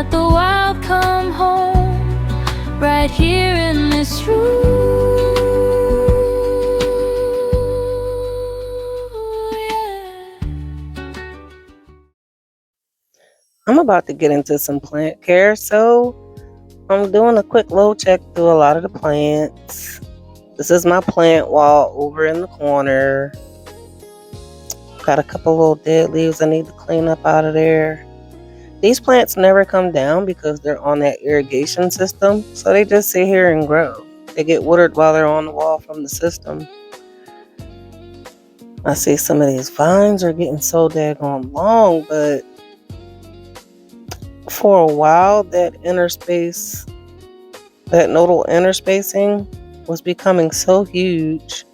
let the wild come home right here in this room. I'm about to get into some plant care, so I'm doing a quick low check through a lot of the plants. This is my plant wall over in the corner. Got a couple little dead leaves I need to clean up out of there. These plants never come down because they're on that irrigation system, so they just sit here and grow. They get watered while they're on the wall from the system. I see some of these vines are getting so daggone long, but for a while that nodal interspacing was becoming so huge.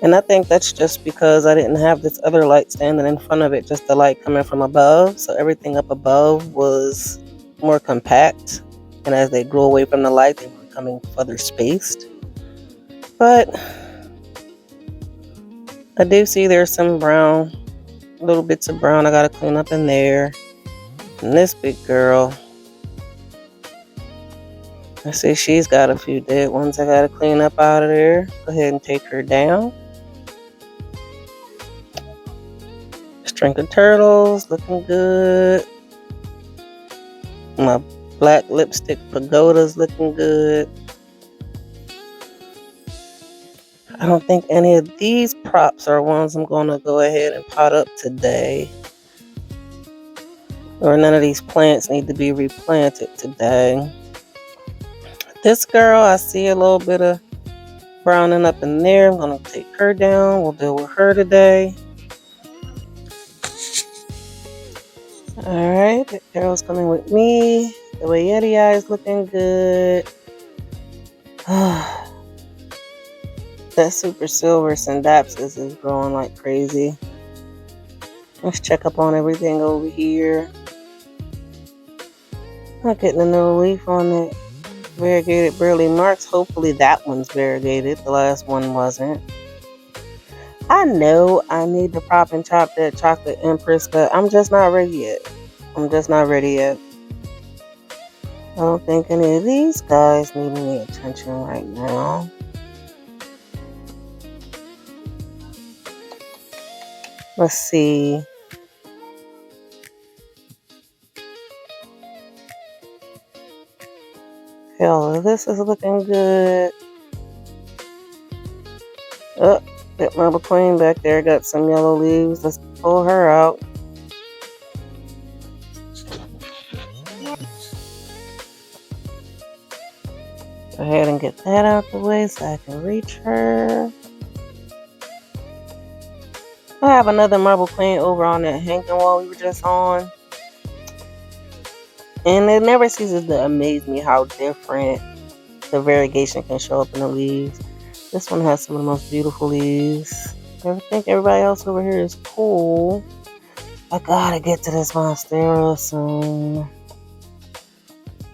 And I think that's just because I didn't have this other light standing in front of it, just the light coming from above. So everything up above was more compact. And as they grew away from the light, they were becoming further spaced. But I do see there's some brown, little bits of brown I gotta clean up in there. And this big girl, I see she's got a few dead ones I gotta clean up out of there. Go ahead and take her down. String of turtles, looking good. My black lipstick pagoda's looking good. I don't think any of these props are ones I'm gonna go ahead and pot up today. Or none of these plants need to be replanted today. This girl, I see a little bit of browning up in there. I'm going to take her down. We'll deal with her today. Alright, that girl's coming with me. The Yeti eye is looking good. That super silver Syndapsis is growing like crazy. Let's check up on everything over here. Not getting a new leaf on it. Variegated Burley Marks. Hopefully that one's variegated. The last one wasn't. I know I need to prop and chop that chocolate empress, but I'm just not ready yet. I don't think any of these guys need any attention right now. Let's see. Hell, this is looking good. Oh, that Marble Queen back there got some yellow leaves. Let's pull her out. Go ahead and get that out the way so I can reach her. I have another Marble Queen over on that hanging wall we were just on. And it never ceases to amaze me how different the variegation can show up in the leaves. This one has some of the most beautiful leaves. I think everybody else over here is cool. I gotta get to this monstera soon.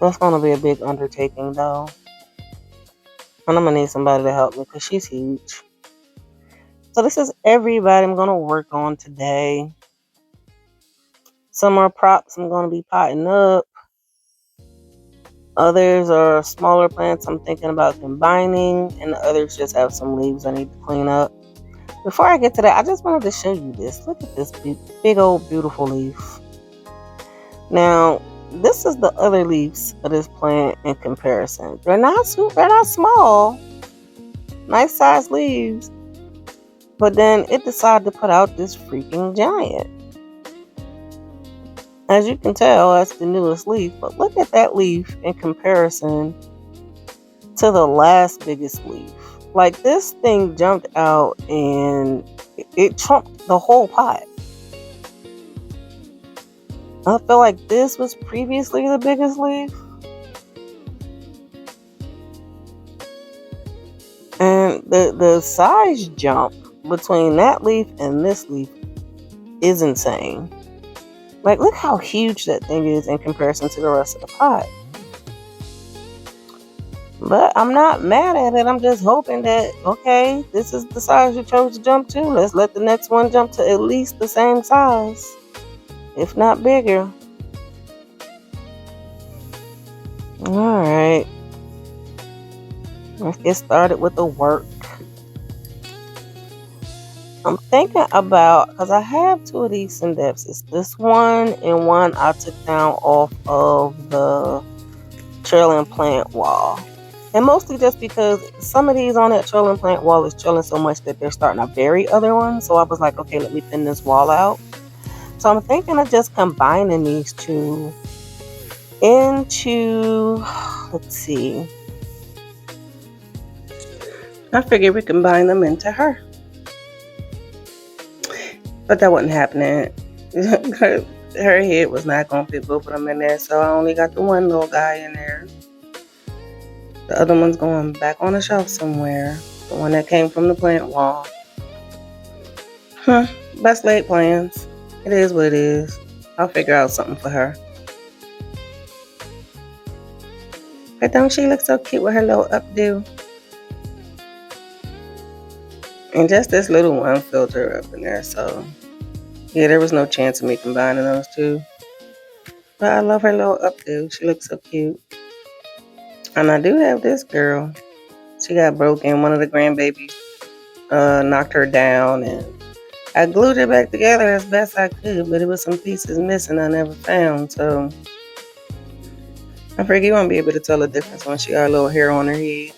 That's gonna be a big undertaking though. And I'm gonna need somebody to help me because she's huge. So this is everybody I'm gonna work on today. Some are props I'm gonna be potting up. Others are smaller plants I'm thinking about combining, and the others just have some leaves I need to clean up. Before I get to that, I just wanted to show you this. Look at this big old beautiful leaf. Now, this is the other leaves of this plant in comparison. They're not small. Nice sized leaves. But then it decided to put out this freaking giant. As you can tell, that's the newest leaf, but look at that leaf in comparison to the last biggest leaf. Like, this thing jumped out and it trumped the whole pot. I feel like this was previously the biggest leaf. And the size jump between that leaf and this leaf is insane. Like, look how huge that thing is in comparison to the rest of the pot. But I'm not mad at it. I'm just hoping that, okay, this is the size you chose to jump to. Let's let the next one jump to at least the same size, if not bigger. All right. Let's get started with the work. I'm thinking about, because I have two of these in-depths. It's this one and one I took down off of the trailing plant wall. And mostly just because some of these on that trailing plant wall is trailing so much that they're starting to bury other ones. So I was like, okay, let me thin this wall out. So I'm thinking of just combining these two into, let's see. I figured we combine them into her. But that wasn't happening. Her head was not going to fit both of them in there. So I only got the one little guy in there. The other one's going back on the shelf somewhere. The one that came from the plant wall. Best laid plans. It is what it is. I'll figure out something for her. But don't she look so cute with her little updo? And just this little one filled her up in there. So, yeah, there was no chance of me combining those two. But I love her little updo. She looks so cute. And I do have this girl. She got broken. One of the grandbabies knocked her down. And I glued it back together as best I could. But it was some pieces missing I never found. So I figure you won't be able to tell the difference when she got a little hair on her head.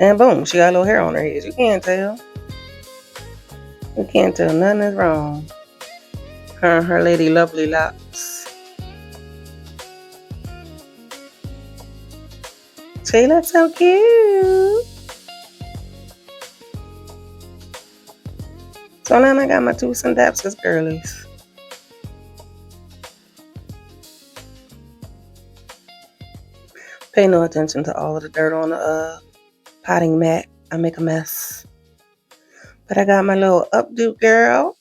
And boom, she got a little hair on her head. You can't tell. You can't tell nothing is wrong. Her lady lovely locks. She looks so cute. So now I got my two Syndapsis girlies. Pay no attention to all of the dirt on the potting mat. I make a mess. But I got my little updo girl.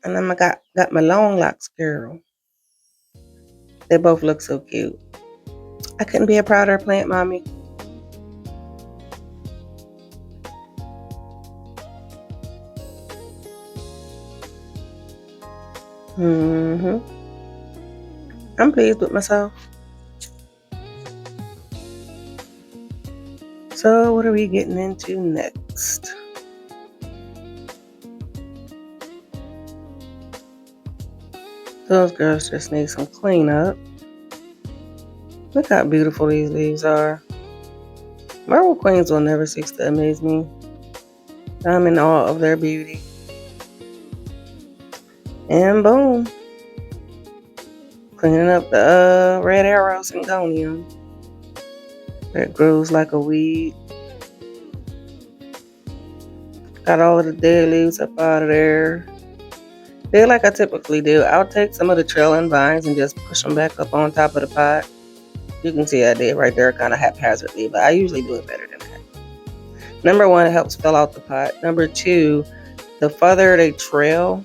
And then I got my long locks girl. They both look so cute. I couldn't be a prouder plant mommy. I'm pleased with myself. So what are we getting into next? Those girls just need some cleanup. Look how beautiful these leaves are. Marble queens will never cease to amaze me. I'm in awe of their beauty. And boom. Cleaning up the red arrow syngonium that grows like a weed. Got all of the dead leaves up out of there. Did like I typically do. I'll take some of the trailing vines and just push them back up on top of the pot. You can see I did right there kind of haphazardly, but I usually do it better than that. Number one, it helps fill out the pot. Number two, the further they trail,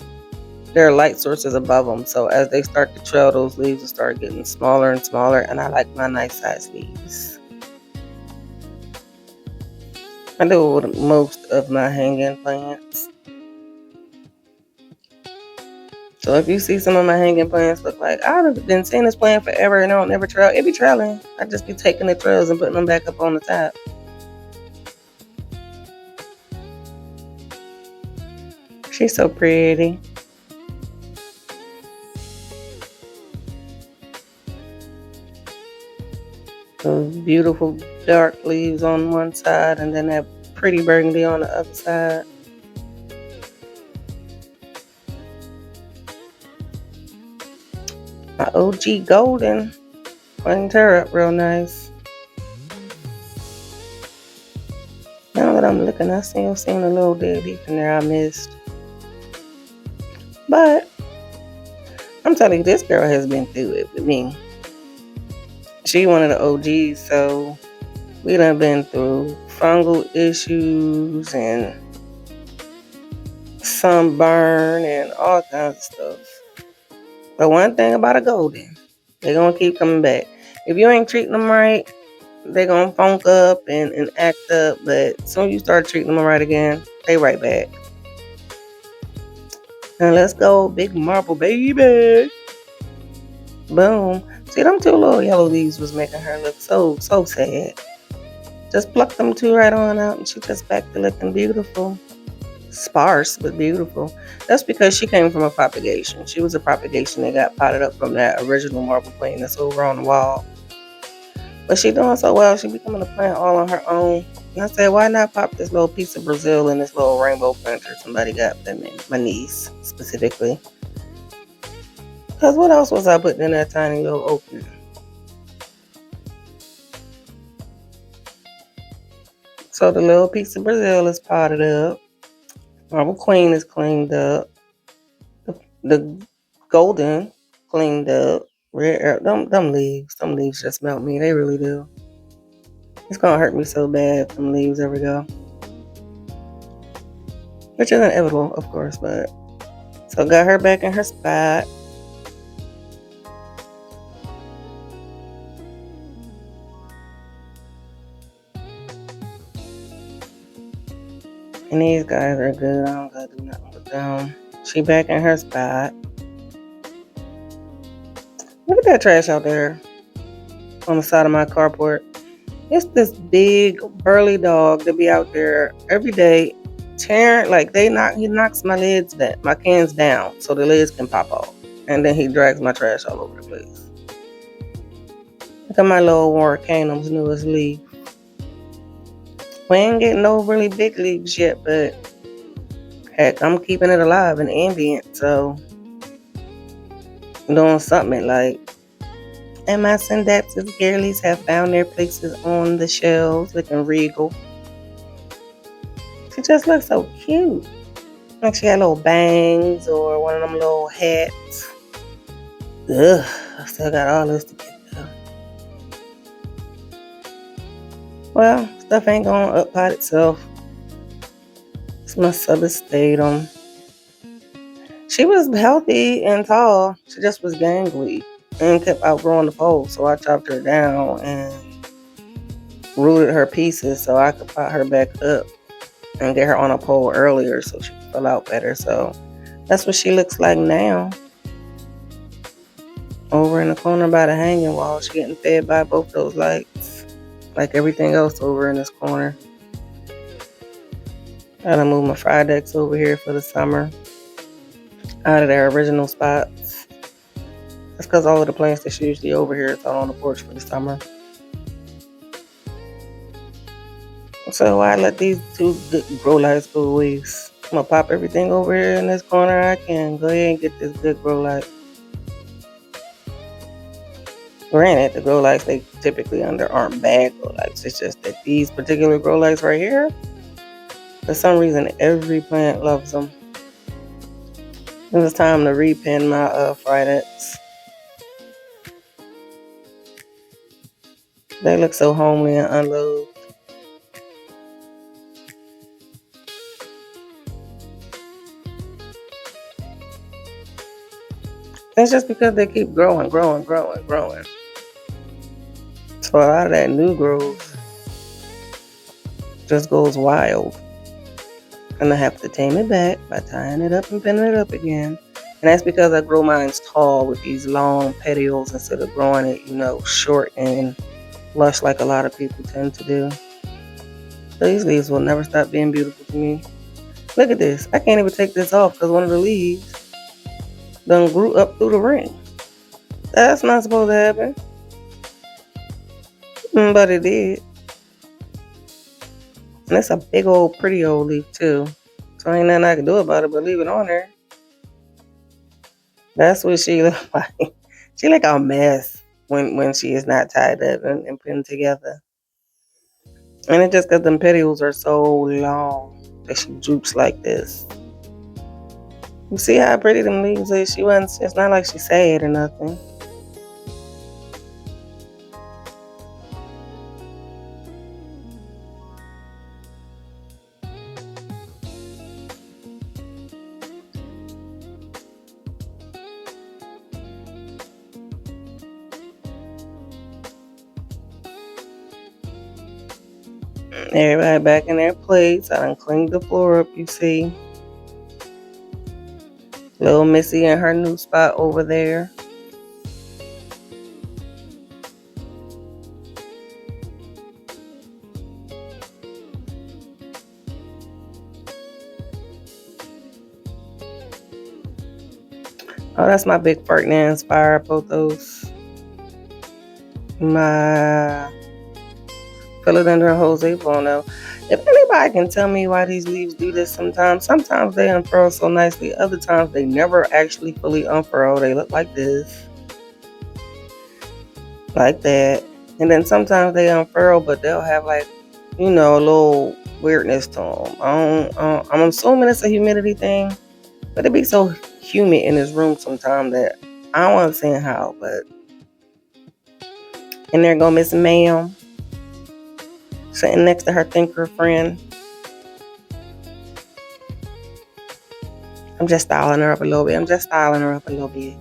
there are light sources above them. So as they start to trail, those leaves will start getting smaller and smaller. And I like my nice size leaves. I do it with most of my hanging plants. So if you see some of my hanging plants look like, I've been seeing this plant forever and I don't never trail. It be trailing. I just be taking the trails and putting them back up on the top. She's so pretty. Those beautiful dark leaves on one side and then that pretty burgundy on the other side. My OG golden. Cleaned her up real nice. Now that I'm looking, I still seen a little dead leaf in there I missed. But I'm telling you, this girl has been through it with me. She one of the OGs, so we done been through fungal issues and sunburn and all kinds of stuff. But one thing about a golden, they're going to keep coming back. If you ain't treating them right, they're going to funk up and act up. But as soon as you start treating them right again, they right back. And let's go, big marble baby. Boom. See, them two little yellow leaves was making her look so sad. Just pluck them two right on out, and she just back to looking beautiful. Sparse, but beautiful. That's because she came from a propagation. She was a propagation that got potted up from that original marble queen that's over on the wall. But she doing so well, she becoming a plant all on her own. And I said, why not pop this little piece of Brazil in this little rainbow planter somebody got for me, my niece specifically. Because what else was I putting in that tiny little opening? So the little piece of Brazil is potted up. Marble queen is cleaned up. The golden cleaned up. Rare, them leaves just melt me. They really do. It's gonna hurt me so bad if them leaves ever go. Which is inevitable, of course, but so got her back in her spot. And these guys are good. I don't gotta do nothing with them. She back in her spot. Look at that trash out there on the side of my carport. It's this big burly dog that be out there every day tearing like he knocks my my cans down so the lids can pop off. And then he drags my trash all over the place. Look at my little Warcanum's newest leaf. We ain't getting no really big leaves yet, but heck, I'm keeping it alive and ambient, so I'm doing something like. And my Syndapsis girlies have found their places on the shelves looking regal. She just looks so cute. Like she had little bangs or one of them little hats. Ugh, I still got all this to get though. Well, stuff ain't gonna up pot itself. It's my subastatum. She was healthy and tall. She just was gangly and kept outgrowing the pole. So I chopped her down and rooted her pieces so I could pot her back up and get her on a pole earlier so she could fill out better. So that's what she looks like now. Over in the corner by the hanging wall, she getting fed by both those lights. Like everything else over in this corner. Gotta move my fry decks over here for the summer. Out of their original spots. That's because all of the plants that's usually over here is all on the porch for the summer. So I let these two good grow lights go to waste. I'm gonna pop everything over here in this corner I can. Go ahead and get this good grow light. Granted, the grow lights they typically under aren't bad grow lights. It's just that these particular grow lights right here, for some reason, every plant loves them. It was time to repin my Fridettes. They look so homely and unloved. It's just because they keep growing. So a lot of that new growth just goes wild. And I have to tame it back by tying it up and pinning it up again. And that's because I grow mine tall with these long petioles instead of growing it, short and lush like a lot of people tend to do. So these leaves will never stop being beautiful to me. Look at this. I can't even take this off because one of the leaves done grew up through the ring. That's not supposed to happen. But it did. And it's a big old pretty old leaf too. So ain't nothing I can do about it but leave it on there. That's what she looks like. She like a mess when she is not tied up and pinned together. And it's just because them petioles are so long that she droops like this. You see how pretty them leaves is? It's not like she's sad or nothing. Everybody back in their place. I done cleaned the floor up, you see. Little Missy in her new spot over there. Oh, that's my big Ferdinand Spire photos. My philodendron Jose Bono. If anybody can tell me why these leaves do this sometimes they unfurl so nicely, other times they never actually fully unfurl. They look like this, like that. And then sometimes they unfurl, but they'll have like, a little weirdness to them. I'm assuming it's a humidity thing, but it be so humid in this room sometimes that I don't understand how, but. And there go Miss Ma'am, sitting next to her thinker friend. I'm just styling her up a little bit.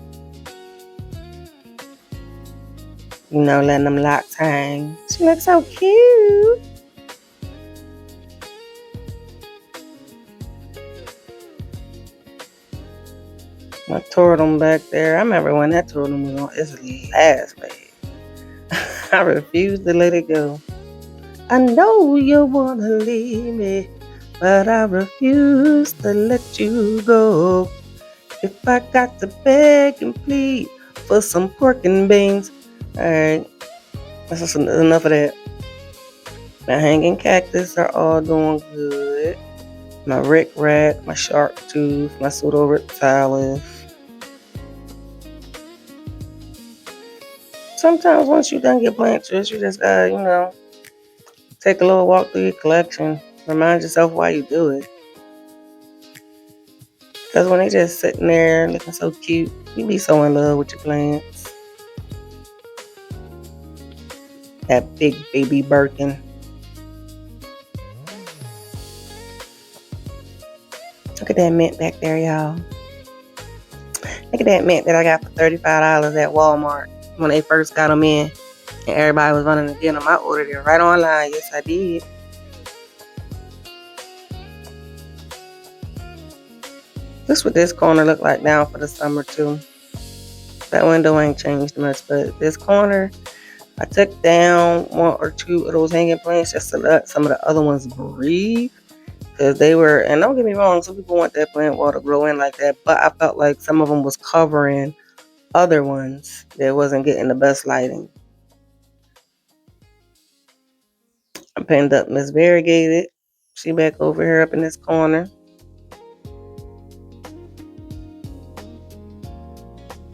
Letting them locks hang. She looks so cute. My turtle back there. I remember when that turtle was on its last leg. I refused to let it go. I know you wanna leave me, but I refuse to let you go. If I got to beg and plead for some pork and beans. Alright, that's just enough of that. My hanging cactus are all doing good. My rick rat, my shark tooth, my pseudo reptilis. Sometimes once you done get plant trips, you just gotta, take a little walk through your collection. Remind yourself why you do it. Because when they just sitting there looking so cute, you be so in love with your plants. That big baby Birkin. Look at that mint back there, y'all. Look at that mint that I got for $35 at Walmart when they first got them in. And everybody was running to get them. I ordered it right online. Yes, I did. This is what this corner look like now for the summer too. That window ain't changed much, but this corner, I took down one or two of those hanging plants just to let some of the other ones breathe. Because they were, and don't get me wrong, some people want that plant wall to grow in like that, but I felt like some of them was covering other ones that wasn't getting the best lighting. I pinned up Miss Variegated. She back over here up in this corner.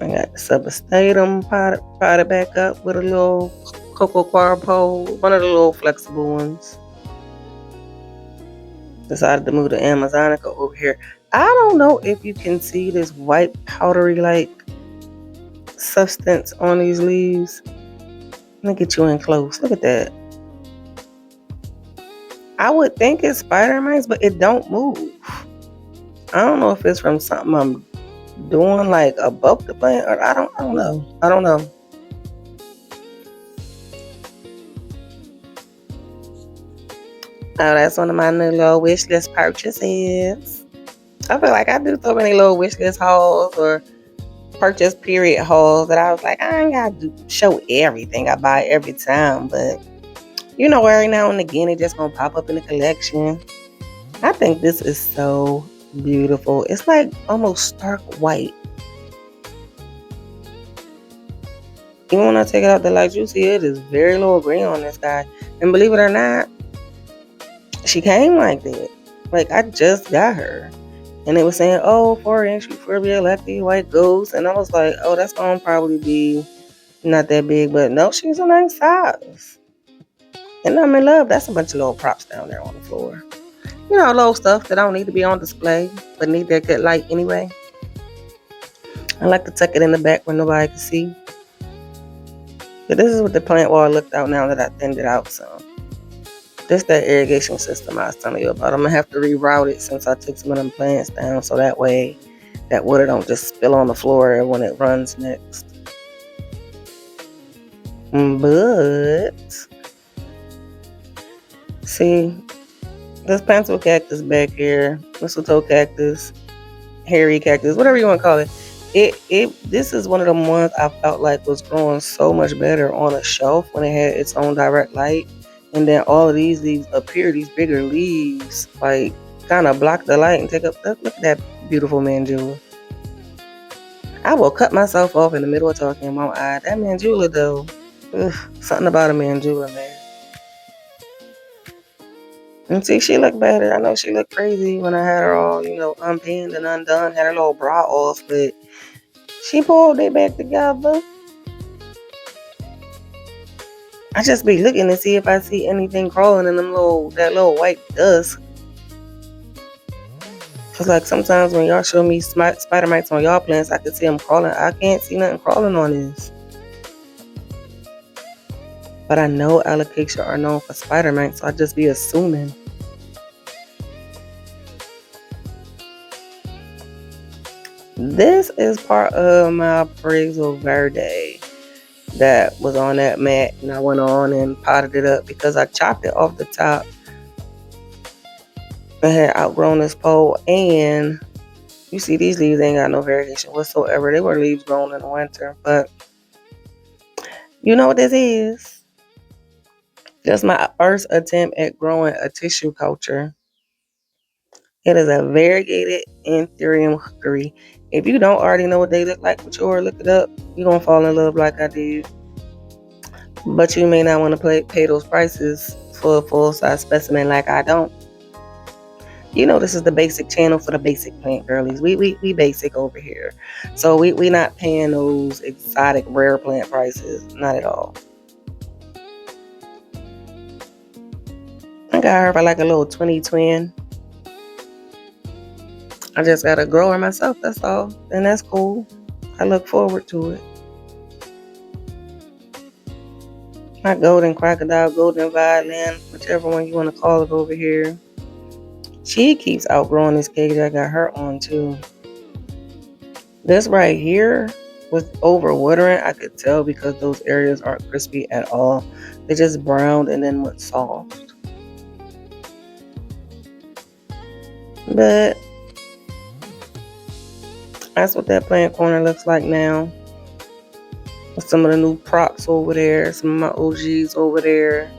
I got the subastatum potted back up with a little cocoa coir pole, one of the little flexible ones. Decided to move the Amazonica over here. I don't know if you can see this white powdery like substance on these leaves. Let me get you in close. Look at that. I would think it's spider mites, but it don't move. I don't know if it's from something I'm doing like above the plant, or I don't know. I don't know. Oh, that's one of my new little wish list purchases. I feel like I do so many little wish list hauls or purchase period hauls that I was like, I ain't got to show everything I buy every time, but every now and again it just gonna pop up in the collection. I think this is so beautiful. It's like almost stark white. Even when I take it out the light, you see it is very little green on this guy. And believe it or not, she came like that. Like I just got her. And it was saying, 4-inch Euphorbia lefty white ghost. And I was like, that's gonna probably be not that big, but no, she's a nice size. And I'm in love. That's a bunch of little props down there on the floor. Little stuff that don't need to be on display, but need that good light anyway. I like to tuck it in the back where nobody can see. But this is what the plant wall looked out now that I thinned it out some. This that irrigation system I was telling you about. I'm going to have to reroute it since I took some of them plants down, so that way that water don't just spill on the floor when it runs next. But see, this pencil cactus back here, mistletoe cactus, hairy cactus, whatever you want to call it. This is one of the ones I felt like was growing so much better on a shelf when it had its own direct light. And then all of these leaves appear, these bigger leaves, like kind of block the light and take up. Look at that beautiful mandula. I will cut myself off in the middle of talking, won't I? That mandula though, ugh, something about a mandula, man. And see, she looked better. I know she looked crazy when I had her all, unpinned and undone, had her little bra off, but she pulled it back together. I just be looking to see if I see anything crawling in that little white dust. Cause like sometimes when y'all show me spider mites on y'all plants, I can see them crawling. I can't see nothing crawling on this. But I know alocasia are known for spider mites, so I just be assuming. This is part of my Appraisal Verde that was on that mat, and I went on and potted it up because I chopped it off the top. I had outgrown this pole, and you see these leaves ain't got no variegation whatsoever. They were leaves grown in the winter, but you know what this is? Just my first attempt at growing a tissue culture. It is a variegated anthurium hickory. If you don't already know what they look like for sure, look it up. You're going to fall in love like I did. But you may not want to pay those prices for a full-size specimen like I don't. You know this is the basic channel for the basic plant girlies. We basic over here. So we not paying those exotic rare plant prices. Not at all. I got her by like a little 20 twin. I just got to grow her myself, that's all. And that's cool. I look forward to it. My golden crocodile, golden violin, whichever one you want to call it over here. She keeps outgrowing this cage I got her on too. This right here with over watering, I could tell because those areas aren't crispy at all. They just browned and then went soft. But that's what that plant corner looks like now. With some of the new props over there, some of my OGs over there.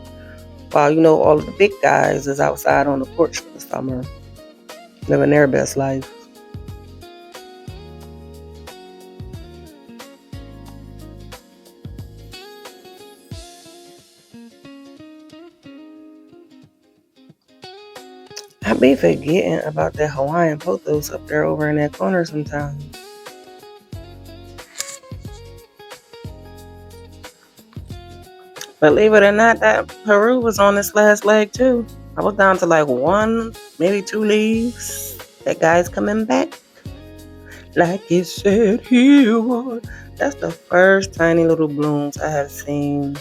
While all of the big guys is outside on the porch for the summer, living their best life. I be forgetting about that Hawaiian pothos up there over in that corner sometimes. Believe it or not, that Peru was on this last leg too. I was down to like one, maybe two leaves. That guy's coming back. Like he said he would. That's the first tiny little blooms I have seen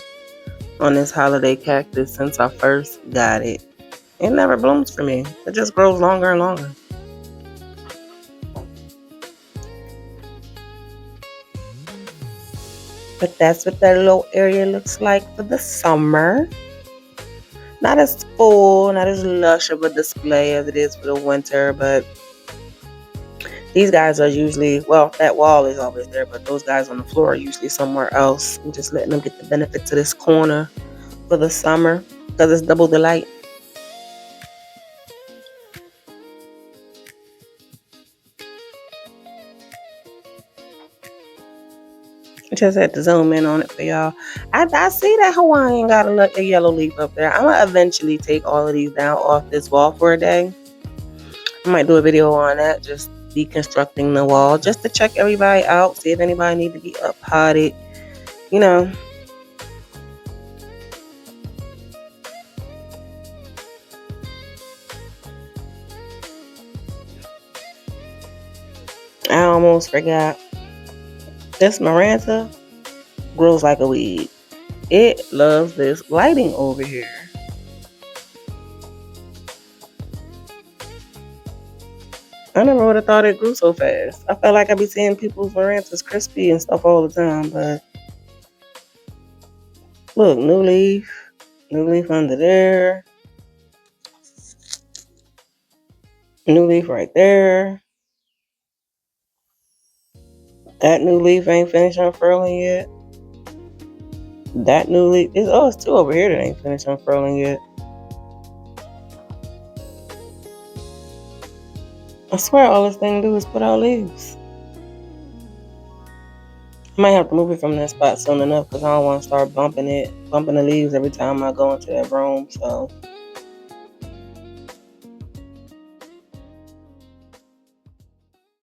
on this holiday cactus since I first got it. It never blooms for me. It just grows longer and longer. But that's what that little area looks like for the summer. Not as full, not as lush of a display as it is for the winter, but these guys are usually, well, that wall is always there, but those guys on the floor are usually somewhere else. I'm just letting them get the benefits of this corner for the summer because it's double the light. I just had to zoom in on it for y'all. I see that Hawaiian got a yellow leaf up there. I'm going to eventually take all of these down off this wall for a day. I might do a video on that, just deconstructing the wall, just to check everybody out, see if anybody need to be up potted, I almost forgot. This Maranta grows like a weed. It loves this lighting over here. I never would have thought it grew so fast. I felt like I'd be seeing people's Marantas crispy and stuff all the time, but look, new leaf under there, new leaf right there. That new leaf ain't finished unfurling yet. That new leaf is it's two over here that ain't finished unfurling yet. I swear all this thing do is put out leaves. I might have to move it from that spot soon enough because I don't want to start bumping the leaves every time I go into that room. So